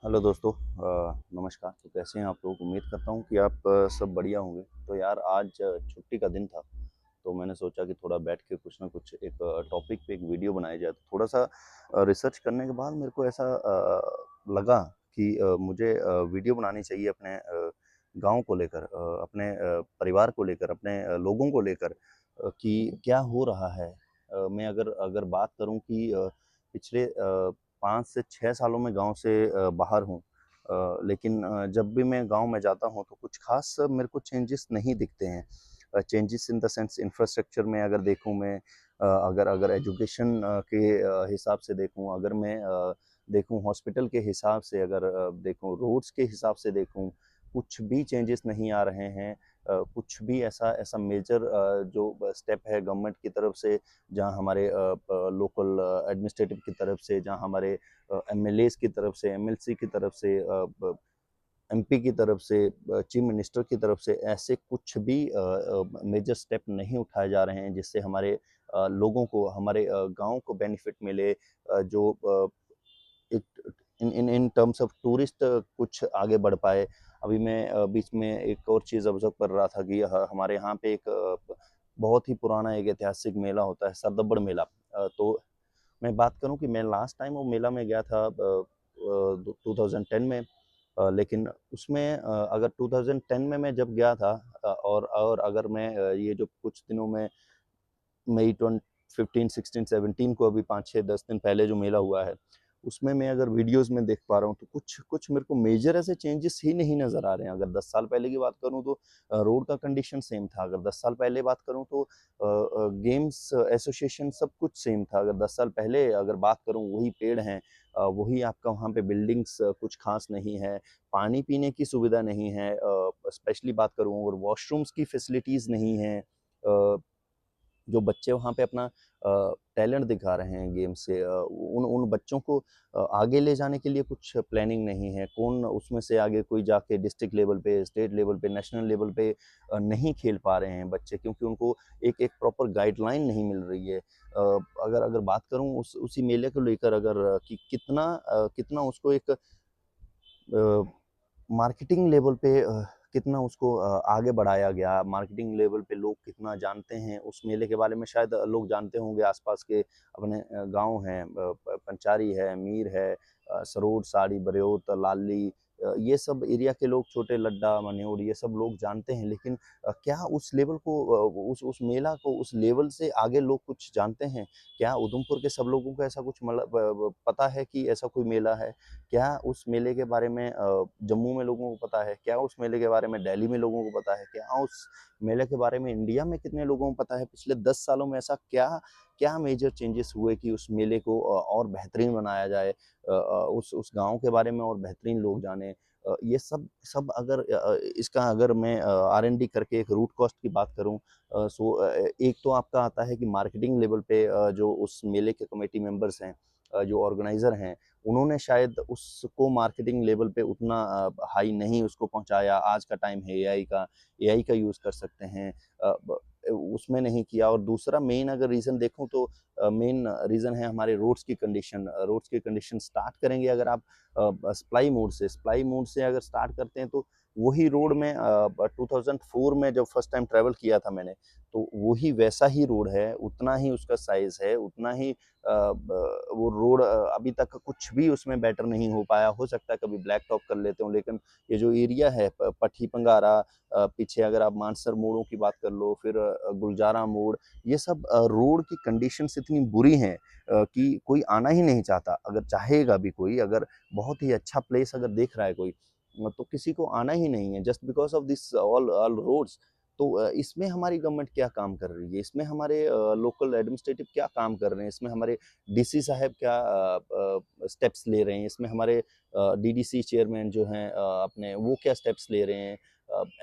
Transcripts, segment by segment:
Hello दोस्तों। नमस्कार। तो कैसे हैं आप लोग? उम्मीद करता हूँ कि आप सब बढ़िया होंगे। तो यार आज छुट्टी का दिन था, तो मैंने सोचा कि थोड़ा बैठ के कुछ ना कुछ एक टॉपिक पे एक वीडियो बनाया जाए। तो थोड़ा-सा रिसर्च करने के बाद मेरे को ऐसा लगा कि मुझे वीडियो बनानी चाहिए अपने गाँव को लेकर, अपने परिवार को लेकर, अपने लोगों को लेकर, कि क्या हो रहा है। मैं अगर अगर बात करूँ कि पिछले 5 से 6 सालों में गाँव से बाहर हूँ। लेकिन जब भी मैं गाँव में जाता हूँ तो कुछ ख़ास मेरे को चेंजेस नहीं दिखते हैं। Changes in the sense infrastructure में अगर देखूँ मैं, अगर अगर एजुकेशन के हिसाब से देखूँ, अगर मैं देखूँ हॉस्पिटल के हिसाब से, अगर देखूँ रोड्स के हिसाब से देखूँ, कुछ भी चेंजेस नहीं आ रहे हैं। कुछ भी ऐसा ऐसा मेजर जो स्टेप है गवर्नमेंट की तरफ से, जहाँ हमारे लोकल एडमिनिस्ट्रेटिव की तरफ से, जहाँ हमारे एमएलएज़ की तरफ से, एमएलसी की तरफ से, एमपी की तरफ से, चीफ मिनिस्टर की तरफ से, ऐसे कुछ भी मेजर स्टेप नहीं उठाए जा रहे हैं जिससे हमारे लोगों को, हमारे गाँव को बेनिफिट मिले। जो एक इन इन इन टर्म्स ऑफ टूरिस्ट कुछ आगे बढ़ पाए। अभी मैं बीच में एक और चीज़ ऑब्ज़र्व कर रहा था कि हमारे यहाँ पे एक बहुत ही पुराना एक ऐतिहासिक मेला होता है, सरदब्बड़ मेला। तो मैं बात करूँ कि मैं लास्ट टाइम वो मेला में गया था 2010 में। लेकिन उसमें अगर 2010 में मैं जब गया था, और अगर मैं ये जो कुछ दिनों में मई 15, 16, 17 को, अभी 5, 6, 10 दिन पहले जो मेला हुआ है, उसमें मैं अगर वीडियोज़ में देख पा रहा हूँ तो कुछ कुछ मेरे को मेजर ऐसे चेंजेस ही नहीं नज़र आ रहे हैं। अगर 10 साल पहले की बात करूँ तो रोड का कंडीशन सेम था। अगर 10 साल पहले बात करूँ तो गेम्स एसोसिएशन सब कुछ सेम था। अगर 10 साल पहले अगर बात करूँ, वही पेड़ हैं, वही आपका वहाँ पे बिल्डिंग्स, कुछ ख़ास नहीं है। पानी पीने की सुविधा नहीं है, स्पेशली बात करूँ, और वॉशरूम्स की फैसिलिटीज़ नहीं हैं। जो बच्चे वहाँ पे अपना टैलेंट दिखा रहे हैं गेम से, उन उन बच्चों को आगे ले जाने के लिए कुछ प्लानिंग नहीं है। कौन उसमें से आगे कोई जाके डिस्ट्रिक्ट लेवल पे, स्टेट लेवल पे, नेशनल लेवल पे नहीं खेल पा रहे हैं बच्चे, क्योंकि उनको एक एक प्रॉपर गाइडलाइन नहीं मिल रही है। अगर अगर बात करूँ उसी मेले को लेकर, अगर कि कितना उसको एक मार्केटिंग लेवल पे कितना उसको आगे बढ़ाया गया, मार्केटिंग लेवल पे लोग कितना जानते हैं उस मेले के बारे में, शायद लोग जानते होंगे आसपास के अपने गाँव हैं, पंचारी है, मीर है, सरोड, साड़ी, बरयोत, लाली, ये सब एरिया के लोग, छोटे लड्डा, मन्योड, ये सब लोग जानते हैं। लेकिन क्या उस लेवल को, उस मेला को उस लेवल से आगे लोग कुछ जानते हैं? क्या उधमपुर के सब लोगों को ऐसा कुछ मतलब पता है कि ऐसा कोई मेला है? क्या उस मेले के बारे में जम्मू में लोगों को पता है? क्या उस मेले के बारे में दिल्ली में लोगों को पता है? क्या उस मेले के बारे में इंडिया में कितने लोगों को पता है? पिछले 10 सालों में ऐसा क्या क्या मेजर चेंजेस हुए कि उस मेले को और बेहतरीन बनाया जाए? उस गाँव के बारे में और बेहतरीन लोग जानें। ये सब सब अगर इसका अगर मैं आर-एन-डी करके एक रूट कॉस्ट की बात करूँ, एक तो आपका आता है कि मार्केटिंग लेवल पे जो उस मेले के कमिटी मेंबर्स हैं, जो ऑर्गेनाइज़र हैं, उन्होंने शायद उसको मार्केटिंग लेवल पे उतना हाई नहीं उसको पहुँचाया। आज का टाइम है एआई का यूज़ कर सकते हैं। उसमें नहीं किया। और दूसरा मेन अगर रीज़न देखूँ तो मेन रीज़न है हमारे रोड्स की कंडीशन। रोड्स की कंडीशन स्टार्ट करेंगे अगर आप स्प्लाई मोड से अगर स्टार्ट करते हैं, तो वही रोड में 2004 में जब फर्स्ट टाइम ट्रैवल किया था मैंने, तो वही वैसा ही रोड है, उतना ही उसका साइज़ है, उतना ही वो रोड, अभी तक कुछ भी उसमें बेटर नहीं हो पाया। हो सकता है कभी ब्लैक टॉप कर लेते हों, लेकिन ये जो एरिया है, पट्टी पंगारा, पीछे अगर आप मानसर मोड़ों की बात कर लो, फिर गुलजारा मोड़, ये सब रोड की कंडीशंस इतनी बुरी हैं कि कोई आना ही नहीं चाहता। अगर चाहेगा भी कोई, अगर बहुत ही अच्छा प्लेस अगर देख रहा है कोई, तो किसी को आना ही नहीं है, just because of this all all roads. तो इसमें हमारी गवर्नमेंट क्या काम कर रही है? इसमें हमारे लोकल एडमिनिस्ट्रेटिव क्या काम कर रहे हैं? इसमें हमारे डीसी साहब क्या स्टेप्स ले रहे हैं? इसमें हमारे डीडीसी चेयरमैन जो हैं, अपने वो क्या स्टेप्स ले रहे हैं?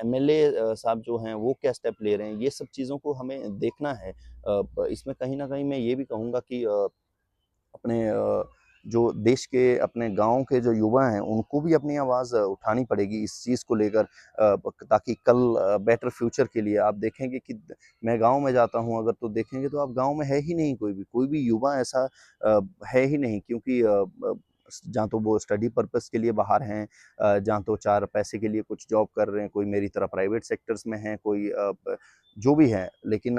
एमएलए साहब जो हैं वो क्या स्टेप ले रहे हैं? ये सब चीज़ों को हमें देखना है। इसमें कहीं न कहीं मैं ये भी कहूँगा कि अपने जो देश के, अपने गाँव के जो युवा हैं, उनको भी अपनी आवाज़ उठानी पड़ेगी इस चीज़ को लेकर, ताकि कल बेटर फ्यूचर के लिए आप देखेंगे कि मैं गाँव में जाता हूँ अगर, तो देखेंगे तो आप गाँव में है ही नहीं कोई भी युवा ऐसा है ही नहीं, क्योंकि जहाँ तो वो स्टडी पर्पस के लिए बाहर हैं, जहाँ तो 4 पैसे के लिए कुछ जॉब कर रहे हैं, कोई मेरी तरह प्राइवेट सेक्टर्स में हैं, कोई जो भी है। लेकिन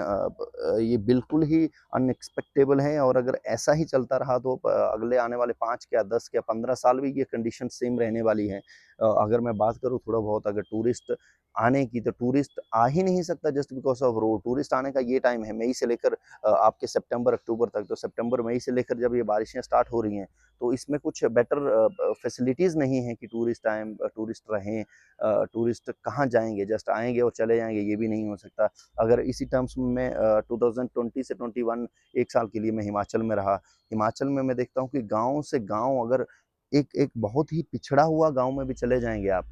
ये बिल्कुल ही अनएक्सपेक्टेबल है, और अगर ऐसा ही चलता रहा तो अगले आने वाले 5 क्या 10 क्या 15 साल भी ये कंडीशन सेम रहने वाली है। अगर मैं बात करूँ थोड़ा बहुत, अगर टूरिस्ट आने की, तो टूरिस्ट आ ही नहीं सकता just because of road. Tourist आने का ये टाइम है मई से लेकर आपके सितंबर अक्टूबर तक। तो सितंबर मई से लेकर जब ये बारिशें स्टार्ट हो रही हैं, तो इसमें कुछ बेटर फैसिलिटीज़ नहीं है कि टूरिस्ट आएँ, टूरिस्ट रहें। टूरिस्ट कहाँ जाएँगे, जस्ट आएँगे और चले जाएँगे, ये भी नहीं हो सकता। अगर इसी टर्म्स में 2020 से 21 1 साल के लिए मैं हिमाचल में रहा। हिमाचल में मैं देखता हूँ कि गाँव से गाँव, अगर एक एक बहुत ही पिछड़ा हुआ गाँव में भी चले जाएँगे आप,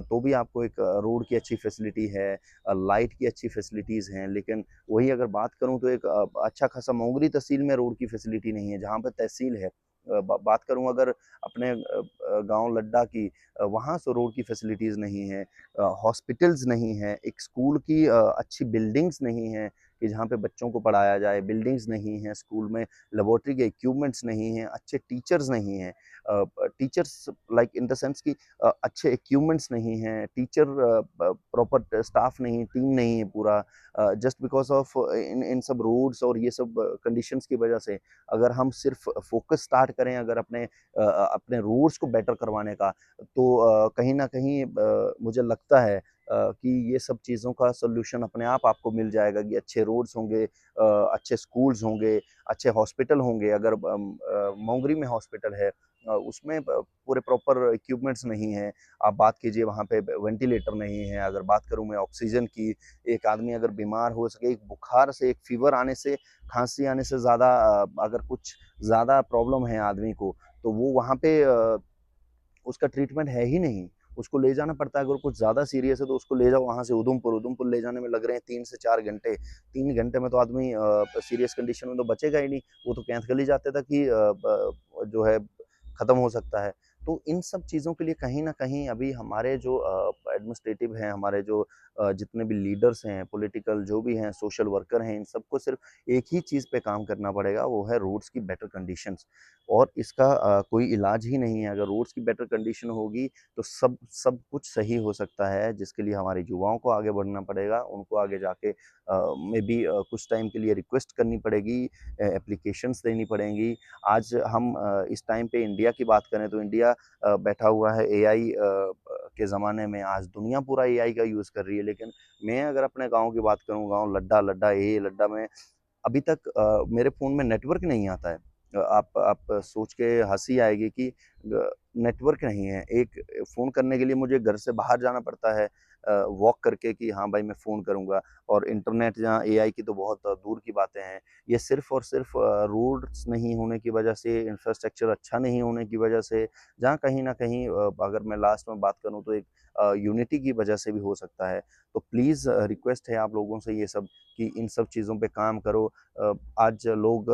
तो भी आपको एक रोड की अच्छी फैसिलिटी है, लाइट की अच्छी फैसिलिटीज़ हैं। लेकिन वही अगर बात करूँ तो एक अच्छा खासा मोंगरी तहसील में रोड की फैसिलिटी नहीं है, जहाँ पे तहसील है। बात करूँ अगर अपने गाँव लड्डा की, वहाँ से रोड की फैसिलिटीज़ नहीं है, हॉस्पिटल्स नहीं हैं, एक स्कूल की अच्छी बिल्डिंग्स नहीं हैं कि जहाँ पे बच्चों को पढ़ाया जाए, बिल्डिंग्स नहीं हैं, स्कूल में लेबोरेटरी के इक्विपमेंट्स नहीं हैं, अच्छे टीचर्स नहीं हैं। Teachers like in the sense कि अच्छे इक्विपमेंट्स नहीं हैं, टीचर प्रॉपर स्टाफ नहीं, टीम नहीं है पूरा, जस्ट बिकॉज़ ऑफ इन इन सब रोड्स और ये सब कंडीशंस की वजह से। अगर हम सिर्फ फोकस स्टार्ट करें अगर अपने रोड्स को बेटर करवाने का, तो कहीं न कहीं मुझे लगता है कि ये सब चीज़ों का सॉल्यूशन अपने आप आपको मिल जाएगा कि अच्छे रोड्स होंगे, अच्छे स्कूल्स होंगे, अच्छे हॉस्पिटल होंगे। अगर मोंगरी में हॉस्पिटल है, उसमें पूरे प्रॉपर इक्विपमेंट्स नहीं हैं। आप बात कीजिए वहाँ पे वेंटिलेटर नहीं है। अगर बात करूँ मैं ऑक्सीजन की, एक आदमी अगर बीमार हो सके, एक बुखार से, एक फ़ीवर आने से, खाँसी आने से ज़्यादा, अगर कुछ ज़्यादा प्रॉब्लम है आदमी को, तो वो वहाँ पे उसका ट्रीटमेंट है ही नहीं। उसको ले जाना पड़ता है, अगर कुछ ज़्यादा सीरियस है तो उसको ले जाओ वहाँ से उधमपुर, उधमपुर ले जाने में लग रहे हैं 3 से 4 घंटे। 3 घंटे में तो आदमी सीरियस कंडीशन में तो बचेगा ही नहीं, वो तो कैंथगली जाते तक ही जो है खत्म हो सकता है। तो इन सब चीज़ों के लिए कहीं न कहीं अभी हमारे जो एडमिनिस्ट्रेटिव हैं, हमारे जो जितने भी लीडर्स हैं, पॉलिटिकल जो भी हैं, सोशल वर्कर हैं, इन सबको सिर्फ़ एक ही चीज़ पे काम करना पड़ेगा, वो है रोड्स की बेटर कंडीशंस। और इसका कोई इलाज ही नहीं है। अगर रोड्स की बेटर कंडीशन होगी, तो सब सब कुछ सही हो सकता है, जिसके लिए हमारे युवाओं को आगे बढ़ना पड़ेगा। उनको आगे जाके मेबी कुछ टाइम के लिए रिक्वेस्ट करनी पड़ेगी, एप्लीकेशंस देनी पड़ेंगी। आज हम इस टाइम पे इंडिया की बात करें तो इंडिया बैठा हुआ है एआई के ज़माने में। आज दुनिया पूरा एआई का यूज़ कर रही है, लेकिन मैं अगर अपने गाँव की बात करूँ, गाँव लड्डा, लड्डा में अभी तक मेरे फ़ोन में नेटवर्क नहीं आता है। आप सोच के हँसी आएगी कि नेटवर्क नहीं है। एक फ़ोन करने के लिए मुझे घर से बाहर जाना पड़ता है, वॉक करके कि हाँ भाई मैं फ़ोन करूँगा, और इंटरनेट जहाँ एआई की तो बहुत दूर की बातें हैं। ये सिर्फ़ और सिर्फ़ रोड्स नहीं होने की वजह से, इंफ्रास्ट्रक्चर अच्छा नहीं होने की वजह से, जहाँ कहीं न कहीं अगर मैं लास्ट में बात करूँ तो एक यूनिटी की वजह से भी हो सकता है। तो प्लीज़ रिक्वेस्ट है आप लोगों से ये सब कि इन सब चीज़ों पे काम करो। आज लोग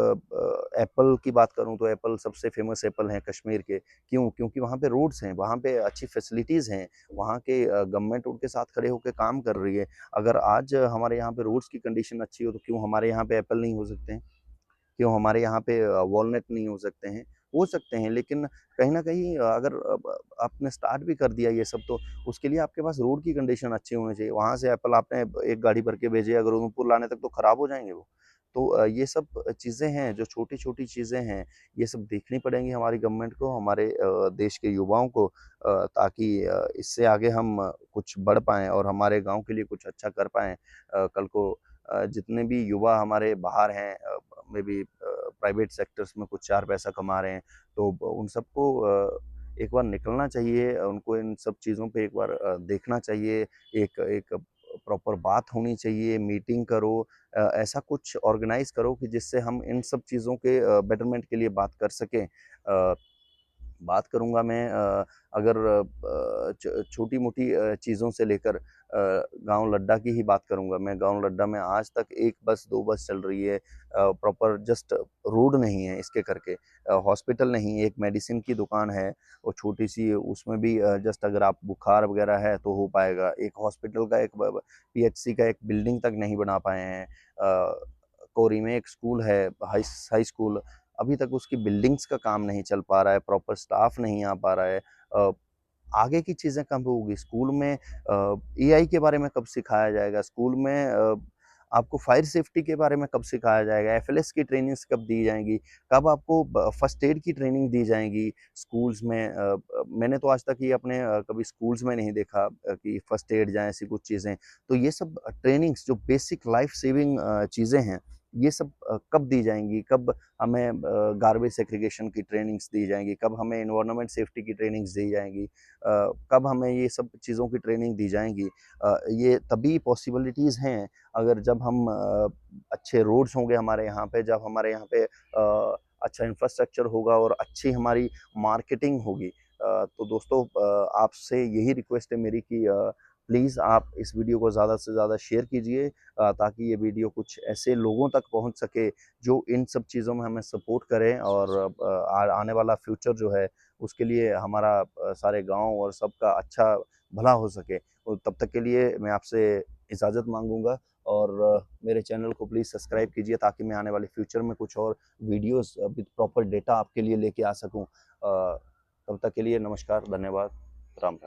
एप्पल की बात करूँ तो एप्पल सबसे फ़ेमस एप्पल हैं कश्मीर के। क्यों? क्योंकि वहाँ पे रोड्स हैं, वहाँ पे अच्छी फैसिलिटीज़ हैं, वहाँ के गवर्नमेंट उनके साथ खड़े होके काम कर रही है। अगर आज हमारे यहाँ पे रोड्स की कंडीशन अच्छी हो, तो क्यों हमारे यहाँ पे एप्पल नहीं हो सकते हैं? क्यों हमारे यहाँ पे वॉलनट नहीं हो सकते हैं? हो सकते हैं, लेकिन कहीं न कहीं अगर आपने स्टार्ट भी कर दिया ये सब, तो उसके लिए आपके पास रोड की कंडीशन अच्छी होनी चाहिए। वहाँ से एप्पल आपने एक गाड़ी भर के भेजे, अगर उधमपुर लाने तक तो खराब हो जाएँगे वो। तो ये सब चीज़ें हैं, जो छोटी-छोटी चीज़ें हैं, ये सब देखनी पड़ेंगी हमारी गवर्नमेंट को, हमारे देश के युवाओं को, ताकि इससे आगे हम कुछ बढ़ पाएँ और हमारे गाँव के लिए कुछ अच्छा कर पाएँ। कल को जितने भी युवा हमारे बाहर हैं, मेबी प्राइवेट सेक्टर्स में कुछ 4 पैसा कमा रहे हैं, तो उन सबको एक बार निकलना चाहिए, उनको इन सब चीज़ों पे एक बार देखना चाहिए, एक एक प्रॉपर बात होनी चाहिए, मीटिंग करो, ऐसा कुछ ऑर्गेनाइज़ करो कि जिससे हम इन सब चीज़ों के बेटरमेंट के लिए बात कर सकें। बात करूँगा मैं अगर छोटी-मोटी चीज़ों से लेकर गाँव लड्डा की ही बात करूँगा मैं। गाँव लड्डा में आज तक 1 बस, 2 बस चल रही है। प्रॉपर जस्ट रोड नहीं है इसके करके। हॉस्पिटल नहीं है, एक मेडिसिन की दुकान है और छोटी-सी, उसमें भी जस्ट अगर आप बुखार वगैरह है तो हो पाएगा। एक हॉस्पिटल का, एक ब पीएचसी का एक बिल्डिंग तक नहीं बना पाए हैं। कोरी में एक स्कूल है, हाई स्कूल, अभी तक उसकी बिल्डिंग्स का काम नहीं चल पा रहा है, प्रॉपर स्टाफ नहीं आ पा रहा है। आगे की चीज़ें कब होगी? स्कूल में एआई के बारे में कब सिखाया जाएगा? स्कूल में आपको फायर सेफ्टी के बारे में कब सिखाया जाएगा? एफएलएस की ट्रेनिंग्स कब दी जाएँगी? कब आपको फर्स्ट एड की ट्रेनिंग दी जाएँगी स्कूल्स में? मैंने तो आज तक ये अपने कभी स्कूल्स में नहीं देखा कि फर्स्ट एड या ऐसी कुछ चीज़ें। तो ये सब ट्रेनिंग्स जो बेसिक लाइफ सेविंग चीज़ें हैं, ये सब कब दी जाएँगी? कब हमें गार्बेज सेग्रीगेशन की ट्रेनिंग्स दी जाएँगी? कब हमें एनवायरनमेंट सेफ्टी की ट्रेनिंग्स दी जाएँगी? कब हमें ये सब चीज़ों की ट्रेनिंग दी जाएँगी? ये तभी पॉसिबिलिटीज़ हैं अगर जब हम अच्छे रोड्स होंगे हमारे यहाँ पे, जब हमारे यहाँ पे अच्छा इंफ्रास्ट्रक्चर होगा और अच्छी हमारी मार्केटिंग होगी। तो दोस्तों आपसे यही रिक्वेस्ट है मेरी कि प्लीज़ आप इस वीडियो को ज़्यादा से ज़्यादा शेयर कीजिए ताकि ये वीडियो कुछ ऐसे लोगों तक पहुँच सके जो इन सब चीज़ों में हमें सपोर्ट करें और आने वाला फ्यूचर जो है उसके लिए हमारा सारे गाँव और सबका अच्छा भला हो सके। और तब तक के लिए मैं आपसे इजाज़त माँगूँगा और मेरे चैनल को प्लीज़ सब्सक्राइब कीजिए ताकि मैं आने वाले फ्यूचर में कुछ और वीडियोज़ विद प्रॉपर डेटा आपके लिए लेके आ सकूँ। तब तक के लिए नमस्कार, धन्यवाद, राम राम।